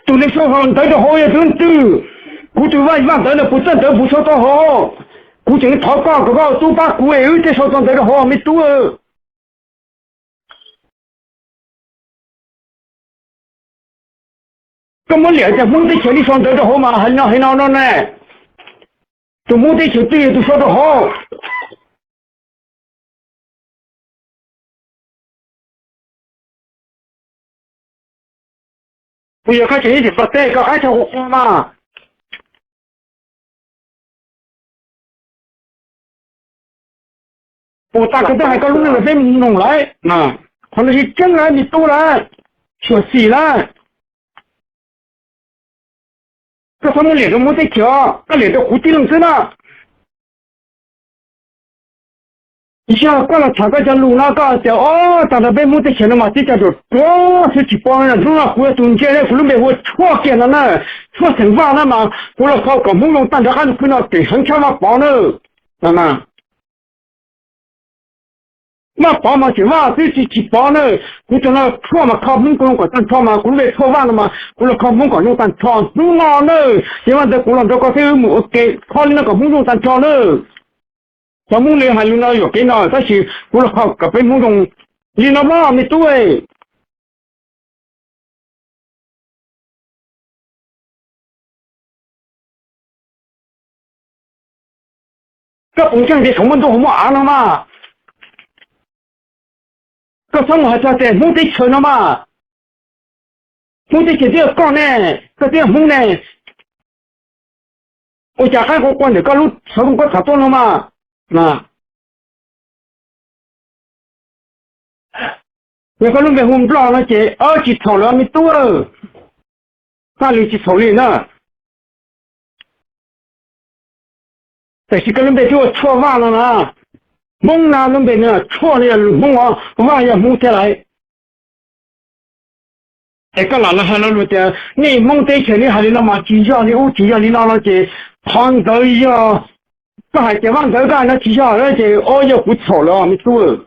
都那小房得的好也真多，古就万得的不真得不少多好，古就淘高个个都把古有这小房得的好没多。咁我了解蒙得钱的上得的好嘛，很闹呢，就蒙得钱对都说得好。不要看钱一点不对，个还是我花嘛。我大概都还搞弄了被弄来啊，可能是真来你多来，说死了，这他们脸都没得瞧，这脸都糊地弄死了。一下过了查个叫路那个叫哦，咱那边没得钱了嘛，这叫做多是几帮人，弄了过中间的，可能没我错给了呢，错成法了嘛，过了靠搞朦胧，大家还是看到给很强嘛包呢，知道吗？那包嘛就话这是几包呢？我讲了错嘛，靠门工管单错嘛，过来错完了嘛，过来靠门管用单错，弄了呢，因为在过了这个这个我给靠那个门用单错呢。小梦里还有那有给那，但是过了靠个被梦中，你那嘛没对，这风向的什么都我们安了嘛，这上我还在梦得吃了嘛，梦得吃这讲呢，这梦呢，我家还我管的，个路什么我查到了嘛，那。那个路没红不了那些，二级草了没多了，三六级草了呢。但是个人别给我错忘了呢，蒙哪人别呢错了蒙忘也蒙下来。哎，个哪了还那路的，你蒙在前里还是那么计较的，我计较你那些胖头呀，不还结完头干那计较那些，哦也不错了没多。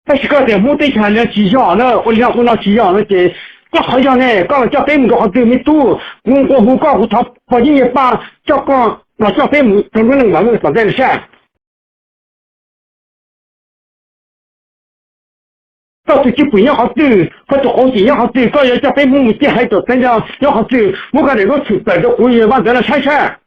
但是个在蒙在前里计较呢，我两个那计较那些。这好像呢，刚叫父母都好对没多，我告诉他，跑进去把叫刚那叫父母怎么能把那个放在上？到时就不要好对，或者好些要好对，高要叫父母接孩子，真的要好对，我看那个出在这可以往这来看看。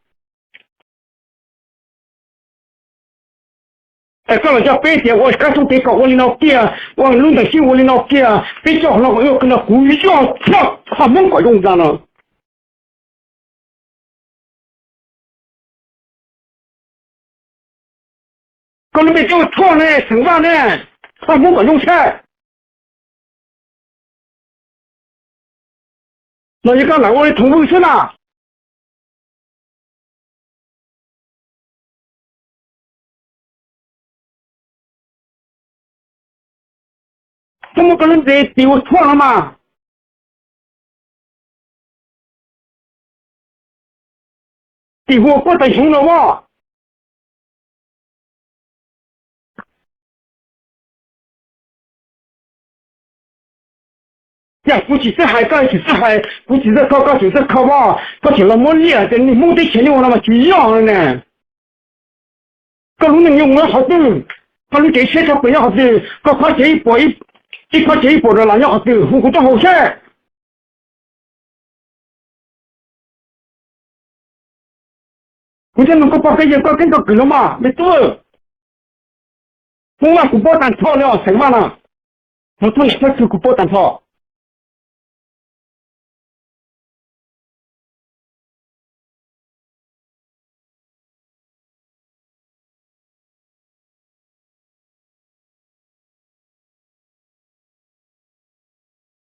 哎，刚才叫白天，我刚从这个我领导给啊，我弄的新我领导给啊，别叫那我要跟他故意叫，他们搞用上了。刚才别叫错呢，什么呢？他们搞用菜。那你刚来我的同步去了，怎么可能对我错了嘛？对我不得行了哇！呀，估计这还干，这还估计这考就是考吧，考起了没力啊，这你没得钱的我那么就一样了呢。各路人用我好对，各路这些他不要好对，各块钱一块钱一包的那要好对，我都好些。我这能够把这些个跟着给了嘛？没错，我那股包单炒了，谁嘛了？我从哪吃股包单炒？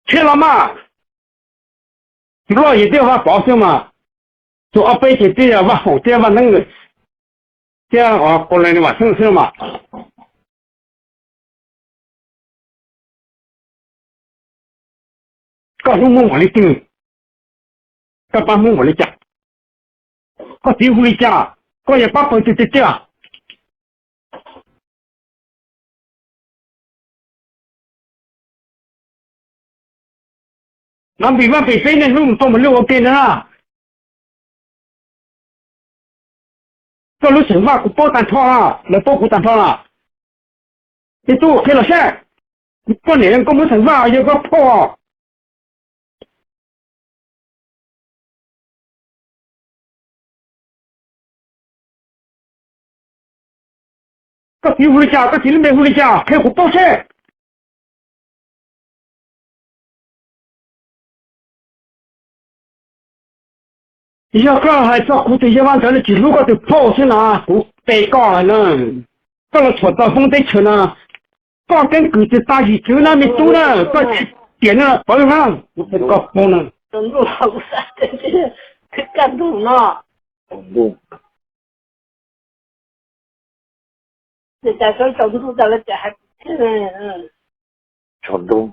吃了嘛？老爷电话保险嘛？做阿伯姐这样吧，好这样吧，那个这样啊，过来的嘛，省事嘛。告诉我的定，告把我的讲，告几乎的讲，告也把本就这样。那比方北呢，路多么六个给人啊，这路情况不包单超了，来包不单超了，你都开了线，你过年公不情况有个破。个地屋里家，个地里面屋里家，开户报菜。你要刚还照顾这些往这里记录个都跑去了，我被告了呢。到了错到风在车呢，刚跟狗子打起就那没走了，个点了保养上，我被告疯了。登录了，我啥的这可感动了。这家说登录到了这还冲动。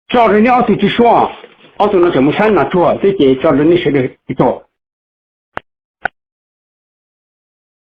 照着你奥头去说，奥头那怎么山那做，这些照着你说的去做。